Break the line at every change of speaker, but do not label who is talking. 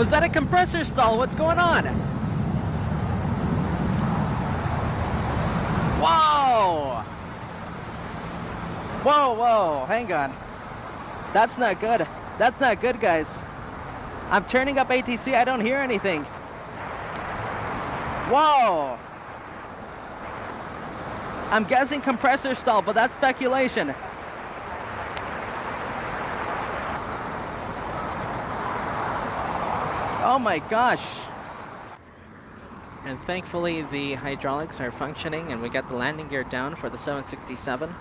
Was that a compressor stall? What's going on? Whoa! Whoa, whoa, hang on. That's not good. That's not good, guys. I'm turning up ATC, I don't hear anything. Whoa! I'm guessing compressor stall, but that's speculation. Oh my gosh. And thankfully the hydraulics are functioning and we got the landing gear down for the 767.